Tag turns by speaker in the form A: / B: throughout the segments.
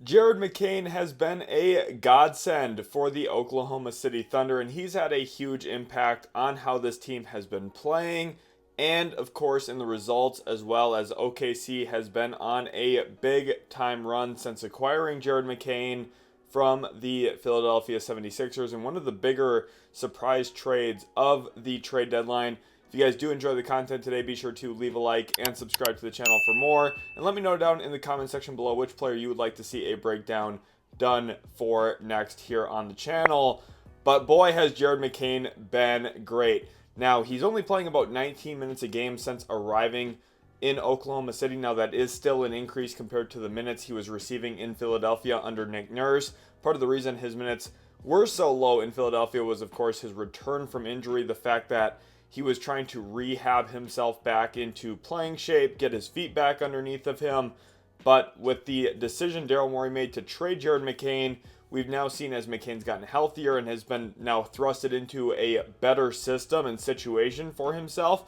A: Jared McCain has been a godsend for the Oklahoma City Thunder, and he's had a huge impact on how this team has been playing and, of course, in the results, as well as OKC has been on a big-time run since acquiring Jared McCain from the Philadelphia 76ers, and one of the bigger surprise trades of the trade deadline. If you guys do enjoy the content today, be sure to leave a like and subscribe to the channel for more. And let me know down in the comment section below which player you would like to see a breakdown done for next here on the channel. But boy, has Jared McCain been great. Now, he's only playing about 19 minutes a game since arriving in Oklahoma City. Now, that is still an increase compared to the minutes he was receiving in Philadelphia under Nick Nurse. Part of the reason his minutes were so low in Philadelphia was, of course, his return from injury, the fact that he was trying to rehab himself back into playing shape, get his feet back underneath of him. But with the decision Daryl Morey made to trade Jared McCain, we've now seen as McCain's gotten healthier and has been now thrusted into a better system and situation for himself,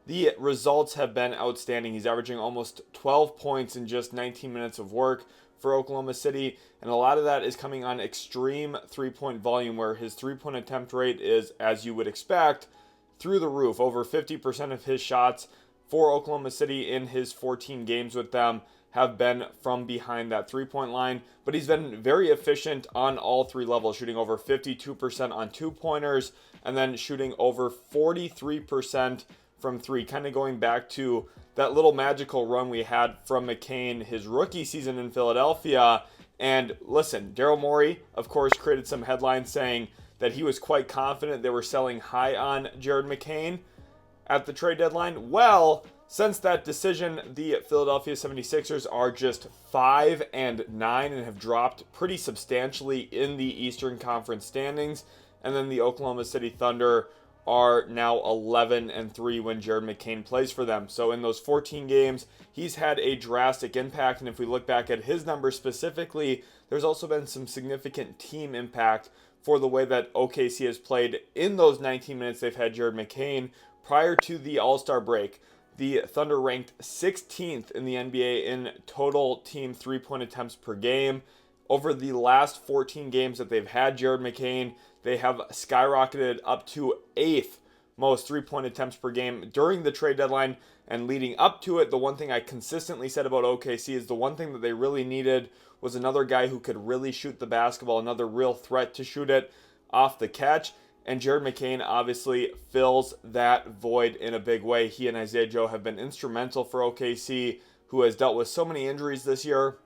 A: the results have been outstanding. He's averaging almost 12 points in just 19 minutes of work for Oklahoma City, and a lot of that is coming on extreme three-point volume, where his three-point attempt rate is, as you would expect, through the roof. Over 50% of his shots for Oklahoma City in his 14 games with them have been from behind that three-point line, but he's been very efficient on all three levels, shooting over 52% on two-pointers and then shooting over 43% from three, kind of going back to that little magical run we had from McCain his rookie season in Philadelphia. And listen, Daryl Morey, of course, created some headlines saying that he was quite confident they were selling high on Jared McCain at the trade deadline. Well, since that decision, the Philadelphia 76ers are just 5-9 and have dropped pretty substantially in the Eastern Conference standings. And then the Oklahoma City Thunder are now 11-3 when Jared McCain plays for them. So in those 14 games, he's had a drastic impact. And if we look back at his numbers specifically, there's also been some significant team impact for the way that OKC has played in those 19 minutes they've had Jared McCain. Prior to the All-Star break, the Thunder ranked 16th in the NBA in total team three-point attempts per game. Over the last 14 games that they've had Jared McCain, they have skyrocketed up to 8th most three-point attempts per game during the trade deadline. And leading up to it, the one thing I consistently said about OKC is the one thing that they really needed was another guy who could really shoot the basketball, another real threat to shoot it off the catch. And Jared McCain obviously fills that void in a big way. He and Isaiah Joe have been instrumental for OKC, who has dealt with so many injuries this year.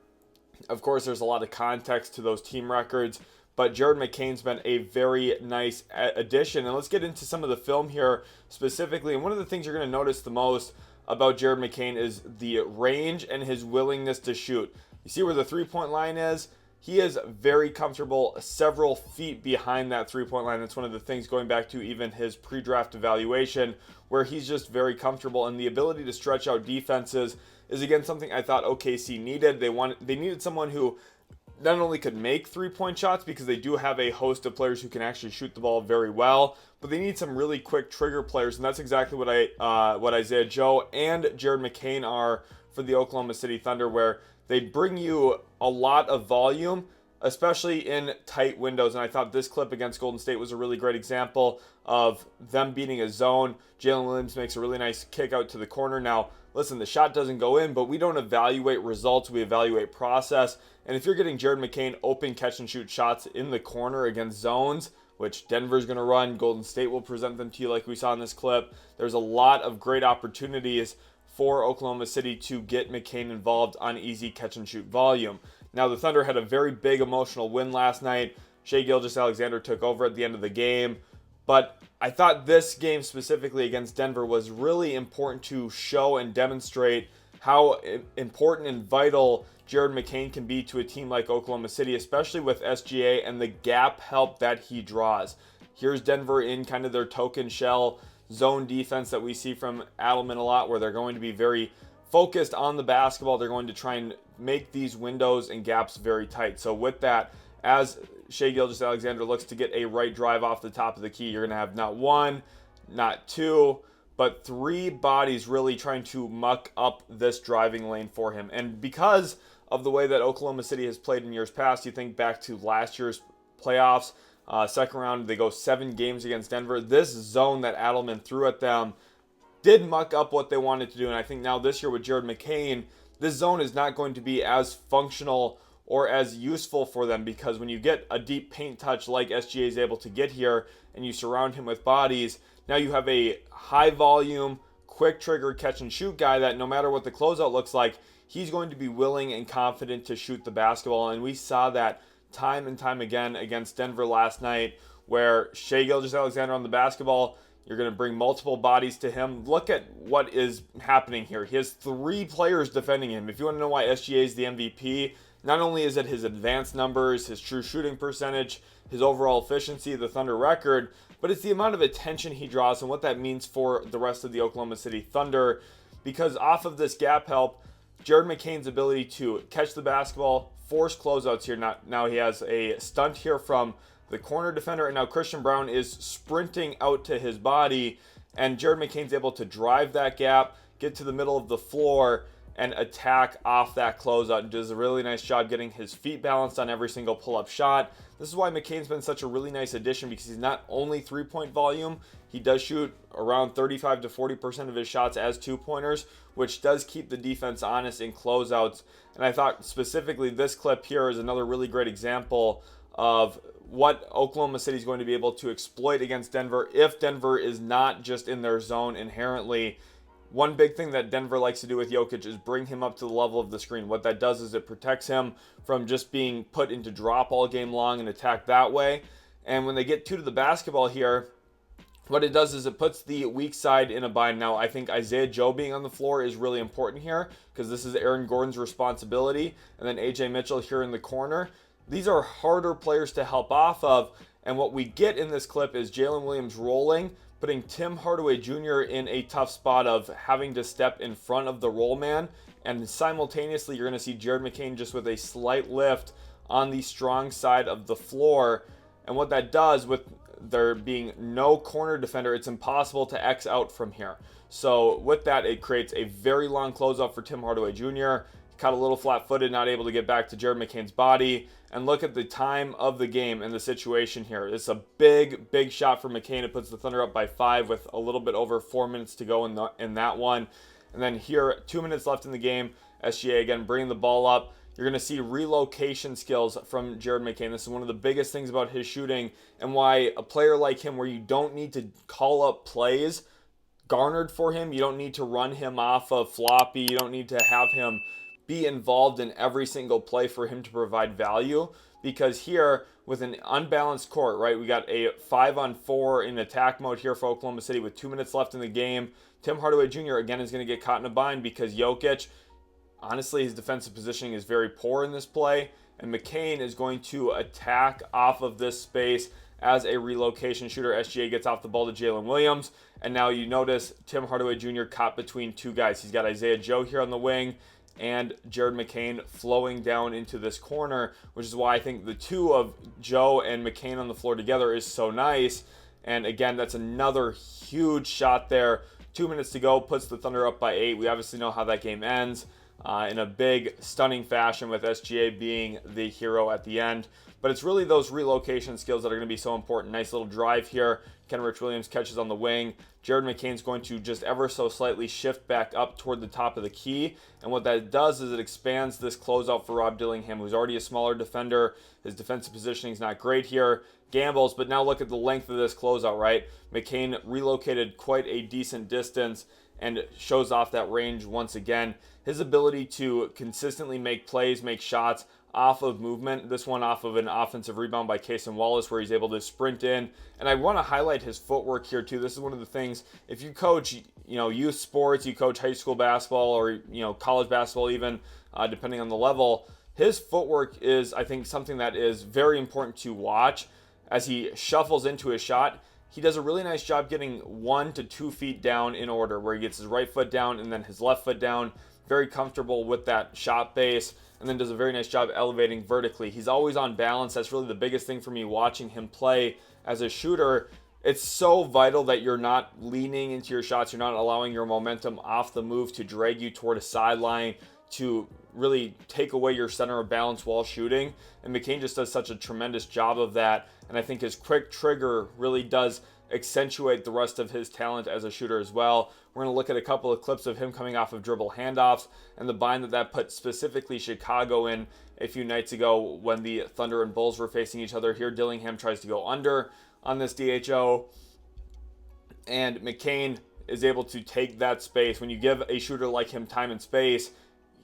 A: Of course, there's a lot of context to those team records, but Jared McCain's been a very nice addition. And let's get into some of the film here specifically. And one of the things you're going to notice the most about Jared McCain is the range and his willingness to shoot. You see where the three-point line is? He is very comfortable several feet behind that three-point line. That's one of the things going back to even his pre-draft evaluation, where he's just very comfortable. And the ability to stretch out defenses is, again, something I thought OKC needed. They needed someone who not only could make three-point shots, because they do have a host of players who can actually shoot the ball very well, but they need some really quick trigger players, and that's exactly what Isaiah Joe and Jared McCain are for the Oklahoma City Thunder, where they bring you a lot of volume, especially in tight windows. And I thought this clip against Golden State was a really great example of them beating a zone. Jalen Williams makes a really nice kick out to the corner. Now, listen, the shot doesn't go in, but we don't evaluate results. We evaluate process. And if you're getting Jared McCain open catch-and-shoot shots in the corner against zones, which Denver's going to run, Golden State will present them to you like we saw in this clip, there's a lot of great opportunities for Oklahoma City to get McCain involved on easy catch-and-shoot volume. Now, the Thunder had a very big emotional win last night. Shai Gilgeous-Alexander took over at the end of the game. But I thought this game specifically against Denver was really important to show and demonstrate how important and vital Jared McCain can be to a team like Oklahoma City, especially with SGA and the gap help that he draws. Here's Denver in kind of their token shell zone defense that we see from Adelman a lot, where they're going to be very focused on the basketball. They're going to try and make these windows and gaps very tight. So with that, as Shai Gilgeous-Alexander looks to get a right drive off the top of the key, you're going to have not one, not two, but 3 bodies really trying to muck up this driving lane for him. And because of the way that Oklahoma City has played in years past, you think back to last year's playoffs, second round, they go 7 games against Denver. This zone that Adelman threw at them did muck up what they wanted to do. And I think now this year with Jared McCain, this zone is not going to be as functional or as useful for them, because when you get a deep paint touch like SGA is able to get here and you surround him with bodies, now you have a high volume, quick trigger catch and shoot guy that no matter what the closeout looks like, he's going to be willing and confident to shoot the basketball. And we saw that time and time again against Denver last night, where Shai Gilgeous-Alexander on the basketball, you're going to bring multiple bodies to him. Look at what is happening here. He has 3 players defending him. If you want to know why SGA is the MVP, not only is it his advanced numbers, his true shooting percentage, his overall efficiency, the Thunder record, but it's the amount of attention he draws and what that means for the rest of the Oklahoma City Thunder. Because off of this gap help, Jared McCain's ability to catch the basketball, force closeouts here. Now he has a stunt here from the corner defender, and now Christian Braun is sprinting out to his body, and Jared McCain's able to drive that gap, get to the middle of the floor, and attack off that closeout, and does a really nice job getting his feet balanced on every single pull-up shot. This is why McCain's been such a really nice addition, because he's not only 3-point volume, he does shoot around 35 to 40% of his shots as 2-pointers, which does keep the defense honest in closeouts. And I thought specifically this clip here is another really great example of what Oklahoma City is going to be able to exploit against Denver if Denver is not just in their zone inherently. One big thing that Denver likes to do with Jokic is bring him up to the level of the screen. What that does is it protects him from just being put into drop all game long and attack that way. And when they get 2 to the basketball here, what it does is it puts the weak side in a bind. Now, I think Isaiah Joe being on the floor is really important here, because this is Aaron Gordon's responsibility. And then AJ Mitchell here in the corner. These are harder players to help off of. And what we get in this clip is Jalen Williams rolling, putting Tim Hardaway Jr. in a tough spot of having to step in front of the roll man. And simultaneously, you're going to see Jared McCain just with a slight lift on the strong side of the floor. And what that does, with there being no corner defender, it's impossible to X out from here. So with that, it creates a very long closeout for Tim Hardaway Jr. Caught a little flat-footed, not able to get back to Jared McCain's body. And look at the time of the game and the situation here. It's a big, big shot for McCain. It puts the Thunder up by 5 with a little bit over 4 minutes to go in that one. And then here, 2 minutes left in the game. SGA again bringing the ball up. You're going to see relocation skills from Jared McCain. This is one of the biggest things about his shooting, and why a player like him, where you don't need to call up plays garnered for him, you don't need to run him off of floppy, you don't need to have him be involved in every single play for him to provide value. Because here, with an unbalanced court, right, we got a 5-on-4 in attack mode here for Oklahoma City with 2 minutes left in the game. Tim Hardaway Jr. again is going to get caught in a bind, because Jokic, honestly, his defensive positioning is very poor in this play, and McCain is going to attack off of this space as a relocation shooter. SGA gets off the ball to Jalen Williams, and now you notice Tim Hardaway Jr. caught between 2 guys. He's got Isaiah Joe here on the wing, and Jared McCain flowing down into this corner, which is why I think the 2 of Joe and McCain on the floor together is so nice. And again, that's another huge shot there. 2 minutes to go, puts the Thunder up by 8. We obviously know how that game ends, in a big, stunning fashion, with SGA being the hero at the end. But it's really those relocation skills that are going to be so important. Nice little drive here. Kenrich Williams catches on the wing. Jared McCain's going to just ever so slightly shift back up toward the top of the key. And what that does is it expands this closeout for Rob Dillingham, who's already a smaller defender. His defensive positioning is not great here. Gambles, but now look at the length of this closeout, right? McCain relocated quite a decent distance and shows off that range once again. His ability to consistently make plays, make shots off of movement. This one off of an offensive rebound by Cason Wallace, where he's able to sprint in. And I want to highlight his footwork here too. This is one of the things, if you coach, youth sports, you coach high school basketball, or, college basketball even, depending on the level, his footwork is, I think, something that is very important to watch. As he shuffles into his shot, he does a really nice job getting 1 to 2 feet down in order, where he gets his right foot down and then his left foot down. Very comfortable with that shot base, and then does a very nice job elevating vertically. He's always on balance. That's really the biggest thing for me watching him play as a shooter. it's so vital that you're not leaning into your shots. You're not allowing your momentum off the move to drag you toward a sideline, to really take away your center of balance while shooting. And McCain just does such a tremendous job of that. And I think his quick trigger really does accentuate the rest of his talent as a shooter as well. We're going to look at a couple of clips of him coming off of dribble handoffs and the bind that put specifically Chicago in a few nights ago when the Thunder and Bulls were facing each other. Here, Dillingham tries to go under on this DHO, and McCain is able to take that space. When you give a shooter like him time and space,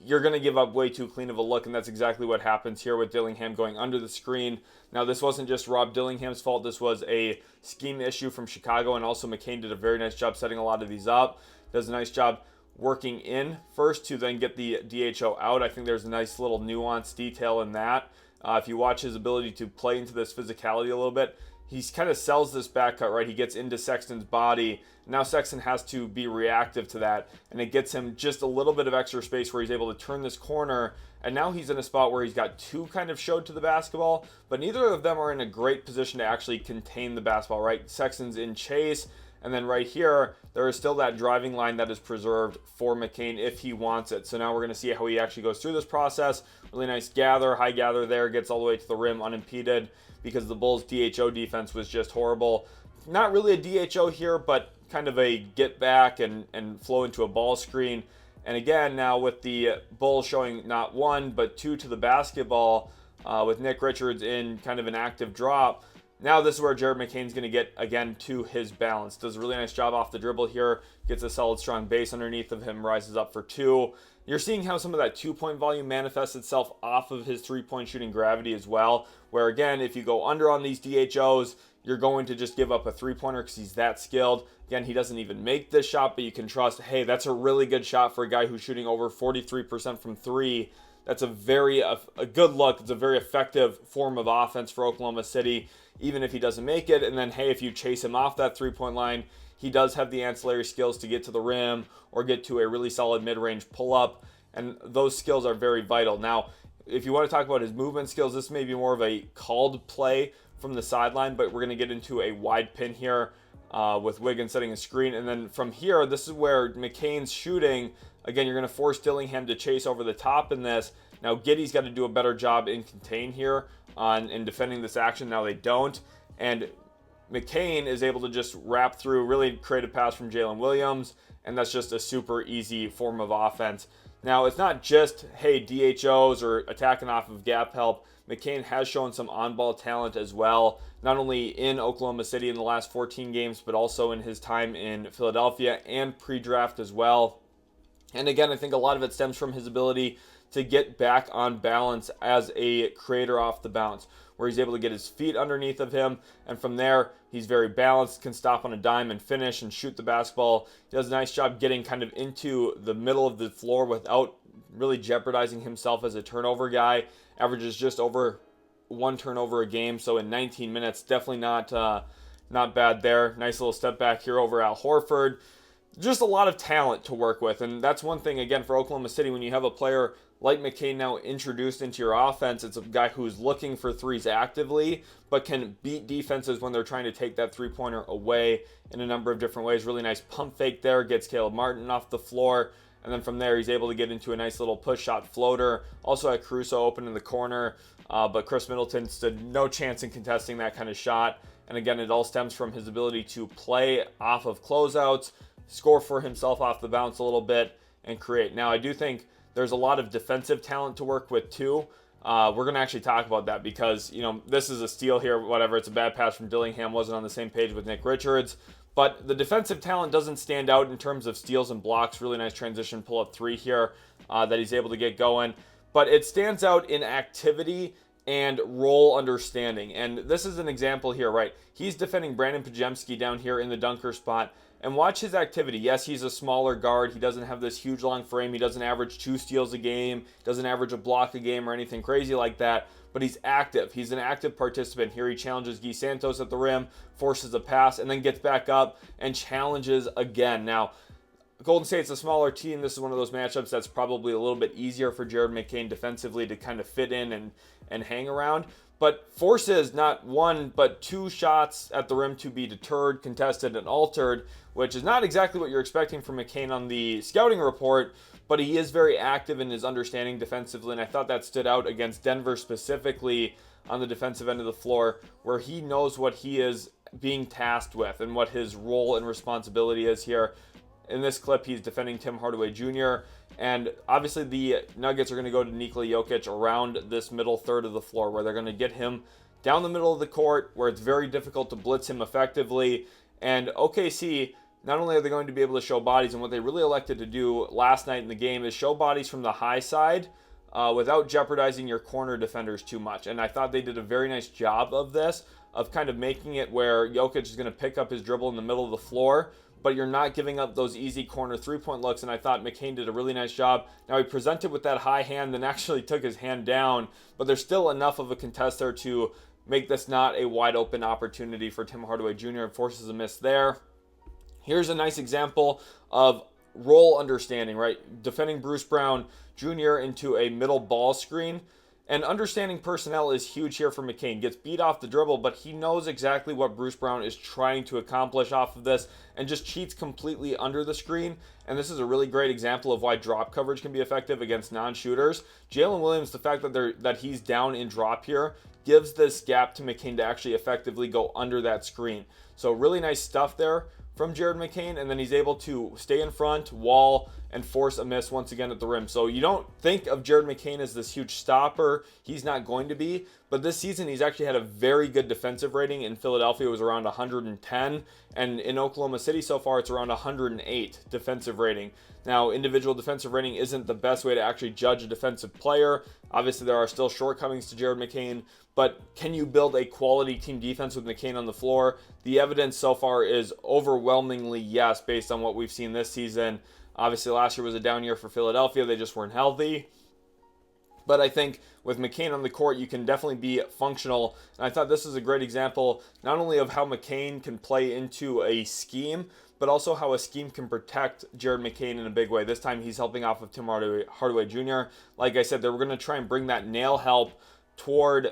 A: you're going to give up way too clean of a look, and that's exactly what happens here with Dillingham going under the screen. Now, this wasn't just Rob Dillingham's fault. This was a scheme issue from Chicago, and also McCain did a very nice job setting a lot of these up. Does a nice job working in first to then get the DHO out. I think there's a nice little nuanced detail in that. If you watch his ability to play into this physicality a little bit, he kind of sells this back cut, right? He gets into Sexton's body. Now Sexton has to be reactive to that, and it gets him just a little bit of extra space where he's able to turn this corner, and now he's in a spot where he's got two kind of showed to the basketball, but neither of them are in a great position to actually contain the basketball, right? Sexton's in chase, and then right here, there is still that driving line that is preserved for McCain if he wants it. So now we're going to see how he actually goes through this process. Really nice gather, high gather there, gets all the way to the rim unimpeded because the Bulls' DHO defense was just horrible. Not really a DHO here, but kind of a get back and flow into a ball screen. And again, now with the Bulls showing not one, but two to the basketball with Nick Richards in kind of an active drop. Now this is where Jared McCain's going to get, again, to his balance. Does a really nice job off the dribble here. Gets a solid, strong base underneath of him. Rises up for two. You're seeing how some of that two-point volume manifests itself off of his three-point shooting gravity as well. Where, again, if you go under on these DHOs, you're going to just give up a three-pointer because he's that skilled. Again, he doesn't even make this shot, but you can trust, hey, that's a really good shot for a guy who's shooting over 43% from three. That's a good look. It's a very effective form of offense for Oklahoma City, even if he doesn't make it. And then, hey, if you chase him off that three-point line, he does have the ancillary skills to get to the rim or get to a really solid mid-range pull-up, and those skills are very vital. Now, if you want to talk about his movement skills, this may be more of a called play from the sideline, but we're going to get into a wide pin here with Wiggins setting a screen. And then from here, this is where McCain's shooting. Again, you're going to force Dillingham to chase over the top in this. Now, Giddey's got to do a better job in contain here in defending this action. Now they don't. And McCain is able to just wrap through, really create a pass from Jalen Williams, and that's just a super easy form of offense. Now, it's not just, hey, DHOs or attacking off of gap help. McCain has shown some on-ball talent as well, not only in Oklahoma City in the last 14 games, but also in his time in Philadelphia and pre-draft as well. And again, I think a lot of it stems from his ability to get back on balance as a creator off the bounce, where he's able to get his feet underneath of him, and from there, he's very balanced, can stop on a dime and finish and shoot the basketball. He does a nice job getting kind of into the middle of the floor without really jeopardizing himself as a turnover guy. Averages just over one turnover a game, so in 19 minutes, definitely not bad there. Nice little step back here over Al Horford. Just a lot of talent to work with, and that's one thing, again, for Oklahoma City, when you have a player like McCain now introduced into your offense, it's a guy who's looking for threes actively, but can beat defenses when they're trying to take that three-pointer away in a number of different ways. Really nice pump fake there, gets Caleb Martin off the floor, and then from there, he's able to get into a nice little push shot floater. Also had Caruso open in the corner, but Chris Middleton stood no chance in contesting that kind of shot. And again, it all stems from his ability to play off of closeouts, score for himself off the bounce a little bit, and create. Now, I do think there's a lot of defensive talent to work with too. We're going to actually talk about that because, this is a steal here, whatever. It's a bad pass from Dillingham, wasn't on the same page with Nick Richards. But the defensive talent doesn't stand out in terms of steals and blocks. Really nice transition pull-up three here that he's able to get going. But it stands out in activity and role understanding. And this is an example here, right? He's defending Brandon Pajemski down here in the dunker spot. And watch his activity. Yes, he's a smaller guard. He doesn't have this huge long frame. He doesn't average 2 steals a game. Doesn't average a block a game or anything crazy like that. But he's active. He's an active participant. Here he challenges Guy Santos at the rim, forces a pass, and then gets back up and challenges again. Now, Golden State's a smaller team. This is one of those matchups that's probably a little bit easier for Jared McCain defensively to kind of fit in and hang around. But forces not one, but two shots at the rim to be deterred, contested, and altered, which is not exactly what you're expecting from McCain on the scouting report, but he is very active in his understanding defensively, and I thought that stood out against Denver specifically on the defensive end of the floor, where he knows what he is being tasked with and what his role and responsibility is here. In this clip, he's defending Tim Hardaway Jr., and obviously the Nuggets are going to go to Nikola Jokic around this middle third of the floor, where they're going to get him down the middle of the court, where it's very difficult to blitz him effectively. And OKC, not only are they going to be able to show bodies, and what they really elected to do last night in the game is show bodies from the high side without jeopardizing your corner defenders too much. And I thought they did a very nice job of this, of kind of making it where Jokic is going to pick up his dribble in the middle of the floor, but you're not giving up those easy corner three-point looks, and I thought McCain did a really nice job. Now, he presented with that high hand, then actually took his hand down, but there's still enough of a contest there to make this not a wide-open opportunity for Tim Hardaway Jr. and forces a miss there. Here's a nice example of role understanding, right? Defending Bruce Brown Jr. into a middle ball screen. And understanding personnel is huge here for McCain. Gets beat off the dribble, but he knows exactly what Bruce Brown is trying to accomplish off of this and just cheats completely under the screen. And this is a really great example of why drop coverage can be effective against non-shooters. Jalen Williams, the fact that he's down in drop here, gives this gap to McCain to actually effectively go under that screen. So really nice stuff there from Jared McCain, and then he's able to stay in front, wall, and force a miss once again at the rim. So you don't think of Jared McCain as this huge stopper. He's not going to be, but this season he's actually had a very good defensive rating. In Philadelphia, it was around 110, and in Oklahoma City so far, it's around 108 defensive rating. Now, individual defensive rating isn't the best way to actually judge a defensive player. Obviously, there are still shortcomings to Jared McCain, but can you build a quality team defense with McCain on the floor? The evidence so far is overwhelmingly yes, based on what we've seen this season. Obviously, last year was a down year for Philadelphia. They just weren't healthy. But I think with McCain on the court, you can definitely be functional. And I thought this is a great example, not only of how McCain can play into a scheme, but also how a scheme can protect Jared McCain in a big way. This time he's helping off of Tim Hardaway Jr. Like I said, they were going to try and bring that nail help toward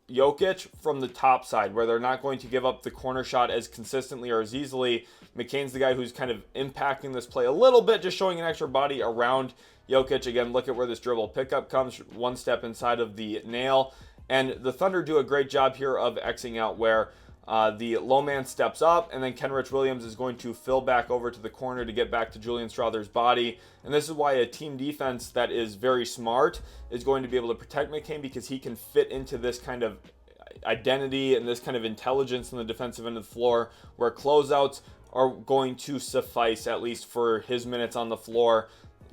A: Jokic from the top side, where they're not going to give up the corner shot as consistently or as easily. McCain's the guy who's kind of impacting this play a little bit, just showing an extra body around Jokic. Again, look at where this dribble pickup comes, one step inside of the nail. And the Thunder do a great job here of Xing out, where the low man steps up, and then Kenrich Williams is going to fill back over to the corner to get back to Julian Strawther's body. And this is why a team defense that is very smart is going to be able to protect McCain, because he can fit into this kind of identity and this kind of intelligence in the defensive end of the floor, where closeouts are going to suffice, at least for his minutes on the floor.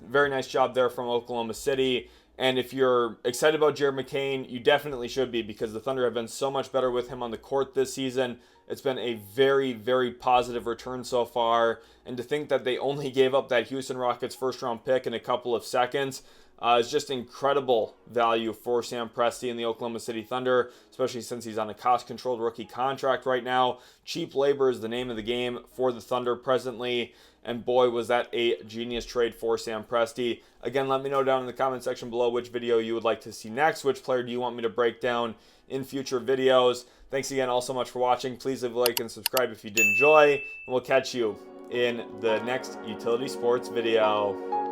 A: Very nice job there from Oklahoma City. And if you're excited about Jared McCain, you definitely should be, because the Thunder have been so much better with him on the court this season. It's been a very, very positive return so far. And to think that they only gave up that Houston Rockets first-round pick in a couple of seconds is just incredible value for Sam Presti and the Oklahoma City Thunder, especially since he's on a cost-controlled rookie contract right now. Cheap labor is the name of the game for the Thunder presently. And boy, was that a genius trade for Sam Presti. Again, let me know down in the comment section below which video you would like to see next. Which player do you want me to break down in future videos? Thanks again all so much for watching. Please leave a like and subscribe if you did enjoy. And we'll catch you in the next Utility Sports video.